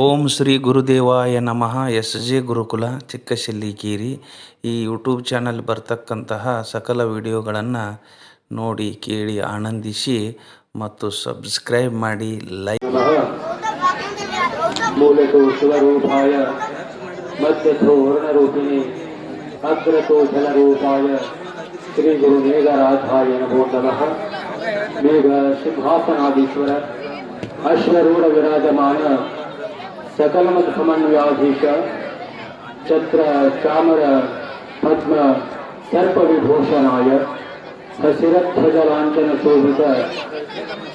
ಓಂ ಶ್ರೀ ಗುರುದೇವಾಯ ನಮಃ. S J ಗುರುಕುಲ ಚಿಕ್ಕಶೆಲ್ಲಿಕೇರಿ. ಈ YouTube channel ಬರ್ತಕ್ಕಂತಹ ಸಕಲ ವಿಡಿಯೋಗಳನ್ನು ನೋಡಿ ಕೇಳಿ ಆನಂದಿಸಿ ಮತ್ತು ಸಬ್ಸ್ಕ್ರೈಬ್ ಮಾಡಿ, ಲೈಕ್. ಮೂಲತೋ ಶಿವರೂಪಾಯ ಮಧ್ಯಥೋ ವರ್ಣರೂಪಿಣಿ ಅಗ್ರತೋ ಜಲರೂಪಾಯ ಶ್ರೀ ಗುರು ಮೇಘರಾಧಾಯ ನಮೋ ನಮಃ. ಮೇಘ ಸಿಂಹಾಸನಾಧೀಶ್ವರ ಅಶ್ವರೂಢ ವಿರಾಜಮಾನ सकलमत समन्वयाधीश छत्र चामर पद्म सर्प विभूषणाय हसिरध्वजलांछन शोभित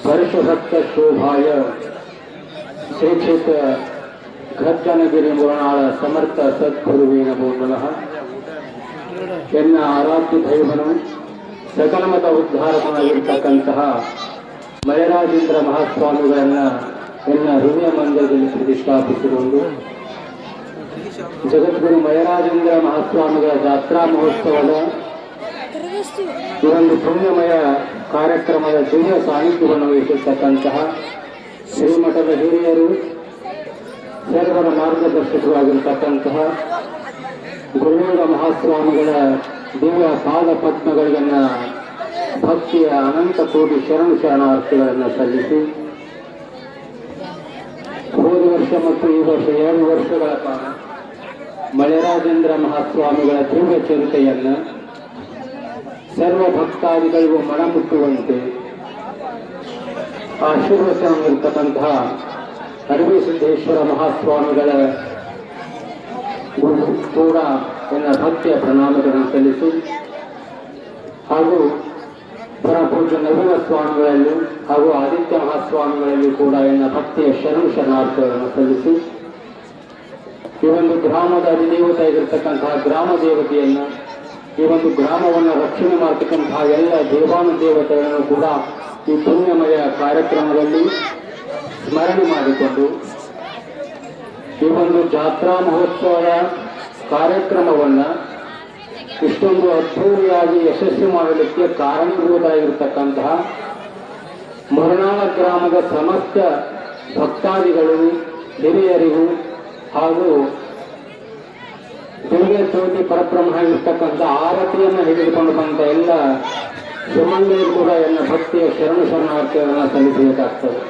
वर्षभक्त शोभाय श्रीक्षित घज्जनगिरि मुरणाळ समर्थ सद्गुरुवे नमो नमः. ಎನ್ನ ಆರಾಧ್ಯ ದೈವನು ಸಕಲಮತ ಉದ್ಧಾರಕನಾಗಿರ್ತಕ್ಕಂತಹ ಮಯರಾಜೇಂದ್ರ ಮಹಾಸ್ವಾಮಿಗಳನ್ನ ಎನ್ನ ಹೃದಯ ಮಂದಿರದಲ್ಲಿ ಪ್ರತಿಷ್ಠಾಪಿಸಿಕೊಂಡು ಜಗದ್ಗುರು ಮಯರಾಜೇಂದ್ರ ಮಹಾಸ್ವಾಮಿಗಳ ಜಾತ್ರಾ ಮಹೋತ್ಸವದ ಈ ಒಂದು ಪುಣ್ಯಮಯ ಕಾರ್ಯಕ್ರಮದ ದಿವ್ಯ ಸಾನ್ನಿಧ್ಯವನ್ನು ವಹಿಸಿರ್ತಕ್ಕಂತಹ ಶ್ರೀಮಠದ ಹಿರಿಯರು, ಸರ್ವರ ಮಾರ್ಗದರ್ಶಕರಾಗಿರ್ತಕ್ಕಂತಹ ಗುರುವೇದ ಮಹಾಸ್ವಾಮಿಗಳ ದಿವ್ಯ ಪಾದ ಪದ್ಮಗಳಿಗನ್ನ ಭಕ್ತಿಯ ಅನಂತ ಕೋಟಿ ಶರಣು ಶರಣಾರ್ಥಿಗಳನ್ನು ಸಲ್ಲಿಸಿ ಹೋದ ವರ್ಷ ಮತ್ತು ಈ ವರ್ಷ 2 ವರ್ಷಗಳ ಕಾಲ ಮಳೆರಾಜೇಂದ್ರ ಮಹಾಸ್ವಾಮಿಗಳ ದಿವ್ಯ ಚರಿತೆಯನ್ನು ಸರ್ವ ಭಕ್ತಾದಿಗಳಿಗೂ ಮನಮುಟ್ಟುವಂತೆ ಆಶೀರ್ವದಿಸಿರ್ತಕ್ಕಂತಹ ಅರವಿ ಸಿದ್ದೇಶ್ವರ ಮಹಾಸ್ವಾಮಿಗಳ ಕೂಡ ಎನ್ನ ಭಕ್ತಿಯ ಪ್ರಣಾಮಗಳನ್ನು ಸಲ್ಲಿಸಿ ಹಾಗೂ ಪರಪೂಜ್ಯ ನವೀನ ಸ್ವಾಮಿಗಳಲ್ಲಿ ಹಾಗೂ ಆದಿತ್ಯ ಮಹಾಸ್ವಾಮಿಗಳಲ್ಲಿ ಕೂಡ ಎನ್ನ ಭಕ್ತಿಯ ಶರಣು ಶರಣಾರ್ಥಗಳನ್ನು ಸಲ್ಲಿಸಿ ಈ ಒಂದು ಗ್ರಾಮದ ಅಧಿದೇವತೆಯಾಗಿರ್ತಕ್ಕಂತಹ ಗ್ರಾಮ ದೇವತೆಯನ್ನು, ಈ ಒಂದು ಗ್ರಾಮವನ್ನು ರಕ್ಷಣೆ ಮಾಡತಕ್ಕಂತಹ ಎಲ್ಲ ದೇವಾನುದೇವತೆಗಳನ್ನು ಕೂಡ ಈ ಪುಣ್ಯಮಯ ಕಾರ್ಯಕ್ರಮದಲ್ಲಿ ಸ್ಮರಣೆ ಮಾಡಿಕೊಂಡು ಈ ಒಂದು ಜಾತ್ರಾ ಮಹೋತ್ಸವದ ಕಾರ್ಯಕ್ರಮವನ್ನು ಇಷ್ಟೊಂದು ಅದ್ಧೂರಿಯಾಗಿ ಯಶಸ್ವಿ ಮಾಡಲಿಕ್ಕೆ ಕಾರಣೀಭೂತರಾಗಿರ್ತಕ್ಕಂತಹ ಮುರನಾಳ ಗ್ರಾಮದ ಸಮಸ್ತ ಭಕ್ತಾದಿಗಳು, ಹಿರಿಯರಿಗೂ ಹಾಗೂ ದಿವ್ಯ ಜ್ಯೋತಿ ಪರಬ್ರಹ್ಮ ಆಗಿರ್ತಕ್ಕಂಥ ಆರತಿಯನ್ನು ಹಿಡಿದುಕೊಂಡು ಬಂದ ಎಲ್ಲ ಸುಮಂಗಲಿಗೂ ಕೂಡ ಎನ್ನ ಭಕ್ತಿಯ ಶರಣು ಶರಣಾರ್ಥಿಗಳನ್ನು ಸಲ್ಲಿಸಬೇಕಾಗ್ತದೆ.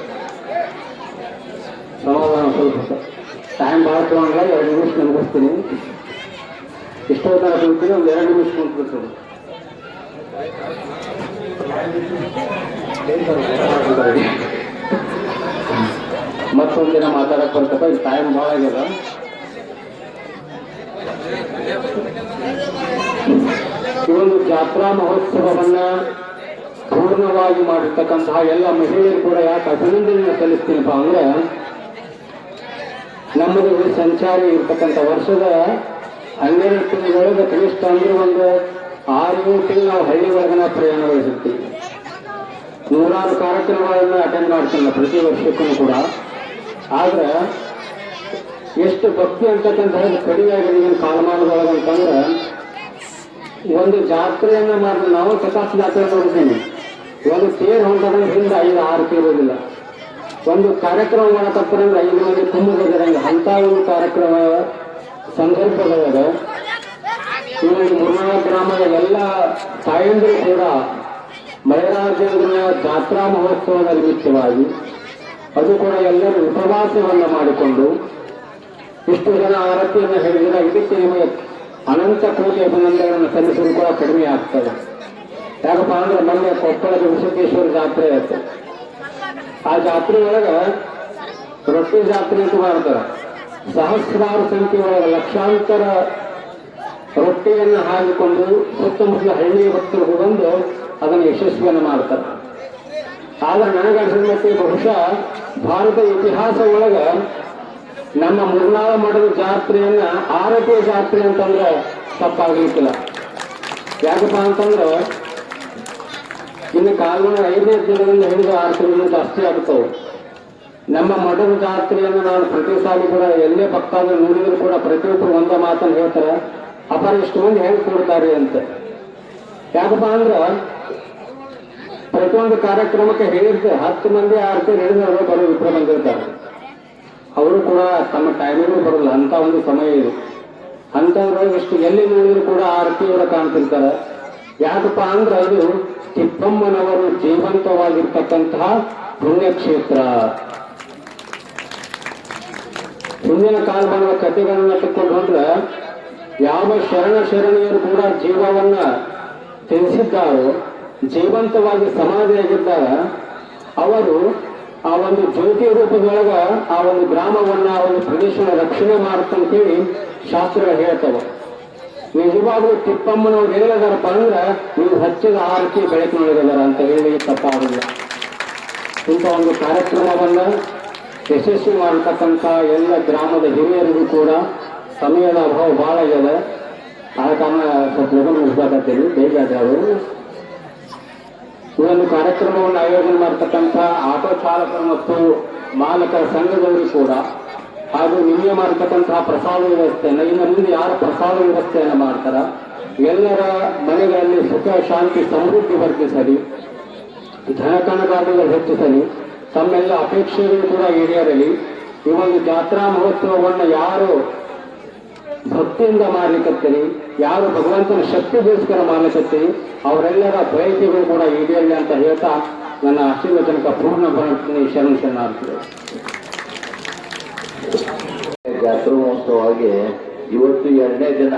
ಸಮಾಧಾನ ಸ್ವಲ್ಪ ಟೈಮ್ ಭಾಳ ತಗೊಂಡ್ರೆ 2 ನಿಮಿಷ ಮುಗಿಸ್ತೀನಿ. ಇಷ್ಟೊತ್ತರ ಕುಂತೀನಿ, ಒಂದು 2 ನಿಮಿಷ ಕುಂತ್ಬಿಡ್ತೀನಿ. ಮತ್ತೊಂದಿನ ಮಾತಾಡಕ್ ಬರ್ತಪ್ಪ, ಇದು ಟೈಮ್ ಭಾಳ ಆಗ್ಯದ. ಈ ಒಂದು ಜಾತ್ರಾ ಮಹೋತ್ಸವವನ್ನ ಪೂರ್ಣವಾಗಿ ಮಾಡಿರ್ತಕ್ಕಂತಹ ಎಲ್ಲ ಮಹಿಳೆಯರು ಕೂಡ ಯಾಕೆ ಅಭಿನಂದನೆಯನ್ನು ಸಲ್ಲಿಸ್ತೀನಪ್ಪ ಅಂದ್ರೆ, ನಮ್ಮದು ಸಂಚಾರಿ ಇರ್ತಕ್ಕಂಥ ವರ್ಷದ 12 ತಿಂಗಳೊಳಗೆ ಕನಿಷ್ಠ ಅಂದ್ರೆ ಒಂದು 6-7 ತಿಂಗಳು ನಾವು ಹಳ್ಳಿವರೆಗೆ ಪ್ರಯಾಣ ವಹಿಸುತ್ತೀವಿ. 100 ಕಾರ್ಯಕ್ರಮಗಳನ್ನು ಅಟೆಂಡ್ ಮಾಡ್ತೀವಿ ಪ್ರತಿ ವರ್ಷಕ್ಕೂ ಕೂಡ. ಆದ್ರೆ ಎಷ್ಟು ಭಕ್ತಿ ಅಂತಕ್ಕಂಥ ಕಡಿಮೆ ಆಗಿದೆ ಈಗಿನ ಕಾಲಮಾನದೊಳಗಂತಂದ್ರೆ, ಒಂದು ಜಾತ್ರೆಯನ್ನ ಮಾಡಿ ನಾವು ಸಕಾಸ ಜಾತ್ರೆ ನೋಡ್ತೀನಿ, ಒಂದು ತೇರು ಹೊಂಟದಂಗೆ ಹಿಂದೆ 5-6 ಇರೋದಿಲ್ಲ. ಒಂದು ಕಾರ್ಯಕ್ರಮ ಮಾಡತಪ್ಪಂದ್ರೆ 5 ಮಂದಿ ಕುಂಭದಂಗೆ ಅಂತ ಒಂದು ಕಾರ್ಯಕ್ರಮ ಸಂದರ್ಭದೊಳಗ ಈ ಒಂದು ಮುರನಾಳ ಗ್ರಾಮದ ಎಲ್ಲ ತಾಯಂದಿರು ಕೂಡ ಮಳೆರಾಜೇಂದ್ರನ ಜಾತ್ರಾ ಮಹೋತ್ಸವದ ನಿಮಿತ್ತವಾಗಿ ಅದು ಕೂಡ ಎಲ್ಲರೂ ಉಪವಾಸವನ್ನು ಮಾಡಿಕೊಂಡು ಇಷ್ಟು ಜನ ಆರತಿಯನ್ನು ಹೇಳಿದ್ರೆ ಇದಕ್ಕೆ ನಿಮಗೆ ಅನಂತ ಕೋಟಿ ಅಭಿನಂದನೆಗಳನ್ನು ಸಲ್ಲಿಸಲು ಕೂಡ ಕಡಿಮೆ ಆಗ್ತದೆ. ಯಾಕಪ್ಪ ಅಂದ್ರೆ ಮೊನ್ನೆ ಕೊಪ್ಪಳದ ವಿಶ್ವೇಶ್ವರ ಜಾತ್ರೆ ಆಯ್ತು. ಆ ಜಾತ್ರೆ ಒಳಗೆ ರೊಟ್ಟಿ ಜಾತ್ರೆ ಅಂತ ಮಾಡ್ತಾರೆ. ಸಹಸ್ರಾರು ಸಂಖ್ಯೆ ಒಳಗೆ ಲಕ್ಷಾಂತರ ರೊಟ್ಟಿಯನ್ನು ಹಾಕಿಕೊಂಡು ಸುತ್ತಮುತ್ತಲ ಹಳ್ಳಿ ಭಕ್ತರು ಬಂದು ಅದನ್ನು ಯಶಸ್ವಿಯನ್ನು ಮಾಡ್ತಾರೆ. ಆದ್ರೆ ನನಗನ್ಸಿದ ಮಟ್ಟಿಗೆ ಬಹುಶಃ ಭಾರತ ಇತಿಹಾಸ ಒಳಗ ನಮ್ಮ ಮುರನಾಳ ಮಠದ ಜಾತ್ರೆಯನ್ನ ಆರತಿಯ ಜಾತ್ರೆ ಅಂತಂದ್ರೆ ತಪ್ಪಾಗಲಿಕ್ಕಿಲ್ಲ. ಯಾಕಪ್ಪ ಅಂತಂದ್ರೆ ಇನ್ನು ಕಾಲುಗಳ 5ನೇ ದಿನದಿಂದ ಹಿಡಿದು 6 ತಿಂಗಳಿಂದ ಅಷ್ಟೇ ಆಗ್ತವೆ. ನಮ್ಮ ಮಠದ ಜಾತ್ರೆಯನ್ನು ನಾನು ಪ್ರತಿ ಸಾರಿ ಕೂಡ ಎಲ್ಲೇ ಭಕ್ತಾದ್ರು ನೋಡಿದ್ರು ಕೂಡ ಪ್ರತಿಯೊಬ್ಬರು ಒಂದೇ ಮಾತನ್ನು ಹೇಳ್ತಾರೆ, ಅಪಾರ ಇಷ್ಟು ಮಂದಿ ಹೆಂಗೆ ಕೊಡ್ತಾರೆ ಅಂತ. ಯಾಕಪ್ಪ ಅಂದ್ರೆ ಪ್ರತಿಯೊಂದು ಕಾರ್ಯಕ್ರಮಕ್ಕೆ ಹೇಳಿರ್ತಾರೆ 10 ಮಂದಿ ಆರತಿ ಹೇಳಿದ್ರೆ ಬರೋ ವಿಪ್ರ ಬಂದಿರ್ತಾರೆ. ಅವರು ಕೂಡ ತಮ್ಮ ಟೈಮಿಗೂ ಬರಲ್ಲ ಅಂತ ಒಂದು ಸಮಯ ಇದೆ. ಅಂಥದ್ರೊಳಗೆ ಇಷ್ಟು ಎಲ್ಲಿ ನೋಡಿದ್ರು ಕೂಡ ಆರತಿಯವರ ಕಾಣ್ತಿರ್ತಾರೆ. ಯಾಕಪ್ಪ ಅಂದ್ರೆ ಇದು ತಿಪ್ಪಮ್ಮನವರು ಜೀವಂತವಾಗಿರ್ತಕ್ಕಂತಹ ಪುಣ್ಯಕ್ಷೇತ್ರ. ಹಿಂದಿನ ಕಾಲಮಾನದ ಕಥೆಗಳನ್ನ ತಕ್ಕೊಂಡು ಹೊಂದ್ರೆ ಯಾವ ಶರಣೆಯರು ಕೂಡ ಜೀವವನ್ನ ತಿಳಿಸಿದ್ದಾರೋ, ಜೀವಂತವಾಗಿ ಸಮಾಧಿಯಾಗಿದ್ದಾಗ ಅವರು ಆ ಒಂದು ಜ್ಯೋತಿ ರೂಪದೊಳಗ ಆ ಒಂದು ಗ್ರಾಮವನ್ನ ಆ ಒಂದು ಪ್ರದೇಶನ ರಕ್ಷಣೆ ಮಾಡುತ್ತಂತೇಳಿ ಶಾಸ್ತ್ರಗಳು ಹೇಳ್ತವೆ. ನಿಜವಾಗ್ಲೂ ತಿಪ್ಪಮ್ಮನವ್ರು ಹೇಳಿದಾರಪ್ಪ ಅಂದ್ರೆ ನೀವು ಹಚ್ಚಿದ ಆರತಿ ಬೆಳಕಿನೊಳಗಿದಾರ ಅಂತ ಹೇಳಿ ತಪ್ಪಾಗಲ್ಲ. ಇಂಥ ಒಂದು ಕಾರ್ಯಕ್ರಮವನ್ನ ಯಶಸ್ವಿ ಮಾಡತಕ್ಕಂಥ ಎಲ್ಲ ಗ್ರಾಮದ ಹಿರಿಯರಿಗೂ ಕೂಡ ಸಮಯದ ಅಭಾವ ಬಹಳ ಇದೆ. ಆ ಕಾರಣ ಸ್ವಲ್ಪ ಲಗು ಮುಗಿಸ್ಬೇಕಾಗ್ತೀವಿ, ಬೇಗ ಅವರು ಈ ಒಂದು ಕಾರ್ಯಕ್ರಮವನ್ನು ಆಯೋಜನೆ ಮಾಡತಕ್ಕಂಥ ಆಟೋ ಚಾಲಕರು ಮತ್ತು ಮಾಲಕರ ಸಂಘದವರು ಕೂಡ ಹಾಗೂ ನಿನ್ನೆ ಮಾಡತಕ್ಕಂತಹ ಪ್ರಸಾದ ವ್ಯವಸ್ಥೆಯನ್ನು ಇನ್ನು ಮುಂದೆ ಯಾರು ಪ್ರಸಾದ ವ್ಯವಸ್ಥೆಯನ್ನು ಮಾಡ್ತಾರ ಎಲ್ಲರ ಮನೆಗಳಲ್ಲಿ ಸುಖ ಶಾಂತಿ ಸಮೃದ್ಧಿ ವರ್ಧಿಸಲಿ, ಧನ ಕಣಗಾಟಗಳು ಹೆಚ್ಚಿಸಲಿ, ತಮ್ಮೆಲ್ಲ ಅಪೇಕ್ಷೆಗಳು ಕೂಡ ಈಡೇರಲಿ. ಈ ಒಂದು ಜಾತ್ರಾ ಮಹೋತ್ಸವವನ್ನು ಯಾರು ಭಕ್ತಿಯಿಂದ ಮಾಡ್ಲಿಕ್ಕತ್ತೀರಿ, ಯಾರು ಭಗವಂತನ ಶಕ್ತಿಗೋಸ್ಕರ ಮಾಡ್ಲಿಕ್ಕತ್ತೀರಿ ಅವರೆಲ್ಲರ ಬಯಕೆಗಳು ಕೂಡ ಈಡೇರಲಿ ಅಂತ ಹೇಳ್ತಾ ನನ್ನ ಆಶೀರ್ವಚನಕ ಪೂರ್ಣ ಮಾಡ್ತೀನಿ. ಶರಣಾರ್ಥಿ. ಜಾತ್ರಾ ಮಹೋತ್ಸವವಾಗಿ ಇವತ್ತು 2ನೇ ದಿನ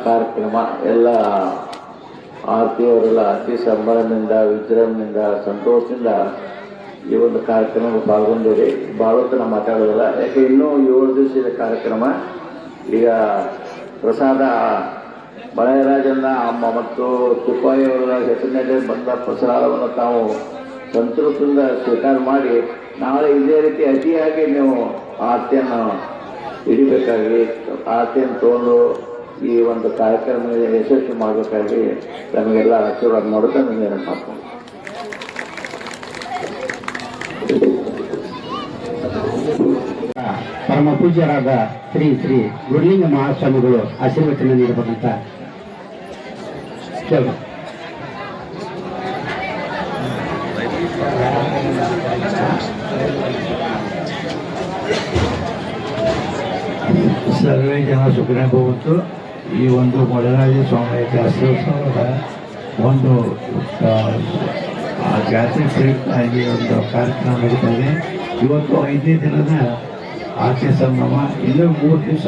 ಕಾರ್ಯಕ್ರಮ ಎಲ್ಲ ಆರತಿಯವರೆಲ್ಲ ಅತಿ ಸಂಭ್ರಮದಿಂದ, ವಿಜೃಂಭಣೆಯಿಂದ, ಸಂತೋಷದಿಂದ ಈ ಒಂದು ಕಾರ್ಯಕ್ರಮ ಪಾಲ್ಗೊಂಡಿರಿ. ಭಾಳ ಹೊತ್ತು ಮಾತಾಡೋದಿಲ್ಲ, ಯಾಕೆ ಇನ್ನೂ 7 ದಿವಸದ ಕಾರ್ಯಕ್ರಮ. ಈಗ ಪ್ರಸಾದ ಬಳೆಯರಾಜನ್ನ ಅಮ್ಮ ಮತ್ತು ತುಪ್ಪಾಯಿಯವರ ಹೆಸರಿನಲ್ಲಿ ಬಂದ ಪ್ರಸಾದವನ್ನು ತಾವು ಸಂತೃಪ್ತಿಯಿಂದ ಸ್ವೀಕಾರ ಮಾಡಿ ನಾಳೆ ಇದೇ ರೀತಿ ಅತಿಯಾಗಿ ನೀವು ಆರತಿಯನ್ನು ಹಿಡಿಬೇಕಾಗಿ ಆರತಿಯನ್ನು ತಗೊಂಡು ಈ ಒಂದು ಕಾರ್ಯಕ್ರಮ ಯಶಸ್ವಿ ಮಾಡಬೇಕಾಗಿ ನಮಗೆಲ್ಲ ಆಶೀರ್ವಾದ ಮಾಡುತ್ತಾ ನಿಮಗೆ ಮಾಡ್ಕೊಂಡು ಪರಮ ಪೂಜ್ಯರಾದ ಶ್ರೀ ಶ್ರೀ ಗುರುಲಿಂಗ ಮಹಾಸ್ವಾಮಿಗಳು ಆಶೀರ್ವಚನ ನೀಡಬೇಕಂತ ಕೇಳಿ. ಸರ್ವೇ ಜನ ಸುಖನೇ ಭವಂತು. ಈ ಒಂದು ಮೊಳರಾಜ ಸ್ವಾಮಿ ಜಾತ್ರೋತ್ಸವದ ಒಂದು ಜಾತ್ರೆ ಪ್ರಯುಕ್ತವಾಗಿ ಒಂದು ಕಾರ್ಯಕ್ರಮ ನಡೀತಾ ಇದೆ. ಇವತ್ತು 5ನೇ ದಿನದ ಆರತಿ ಸಂಭ್ರಮ. ಇನ್ನೂ 3 ದಿವಸ